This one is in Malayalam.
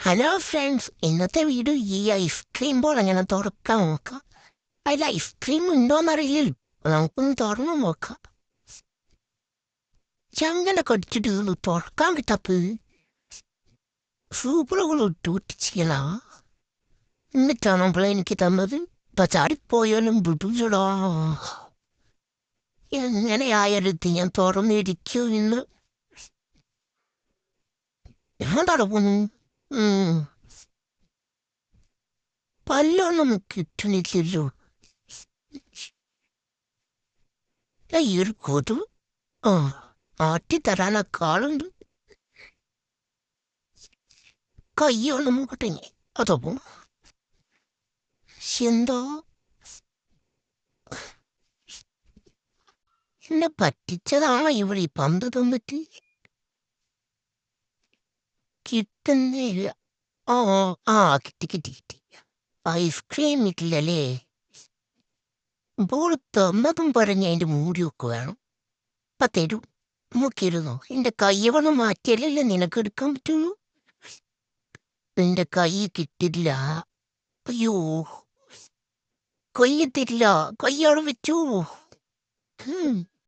ഹലോ ഫ്രണ്ട്സ്, ഇന്നത്തെ വീഡിയോ ഈ ഐസ്ക്രീം ബോൾ എങ്ങനെ തുറക്കാൻ നോക്കാം. അതിൽ ഐസ്ക്രീം ഉണ്ടോന്നറിയില്ലല്ലോ, നമുക്കൊന്ന് തുറന്നു നോക്കാം. ചങ്ങനെ കടിച്ചിട്ട് തുറക്കാൻ കിട്ടാപ്പ് സൂപ്പറുകൾ ഇട്ട് ചെയ്യണ എന്നിട്ടാണ് നമ്മൾ എനിക്ക് തന്നത്. ഇപ്പൊ ചാടിപ്പോയാലും വിടില്ലടാ. എങ്ങനെയായാലും ഞാൻ തുറന്നിരിക്കൂ ഇന്ന്. ഞാൻ തടവുന്നു. പല്ലൊന്നും കിട്ടണില്ലല്ലോ. ഈ ഒരു കൊതു ആ ആട്ടിത്തരാനൊക്കെ ആളുണ്ട്. കയ്യൊന്നും മുട്ടങ്ങി അതപ്പോ എന്തോ എന്നെ പറ്റിച്ചതാണോ ഇവിടെ ഈ പന്ത് തന്നിട്ട്. കിട്ടുന്നില്ല. ഓ ആ കിട്ടി കിട്ടി കിട്ടി. ഐസ്ക്രീം ഇട്ടില്ലല്ലേ. ബോൾ തന്നതും പറഞ്ഞ് അതിന്റെ മൂടിയൊക്കെ വേണം. അപ്പൊ തരൂ, നോക്കിയിരുന്നോ. എന്റെ കയ്യവണം മാറ്റിയല്ലേ നിനക്ക് എടുക്കാൻ പറ്റുള്ളൂ. എന്റെ കൈ കിട്ടില്ല. അയ്യോ, കൊയ്യത്തില്ല. കൊയ്യോളം വെച്ചു.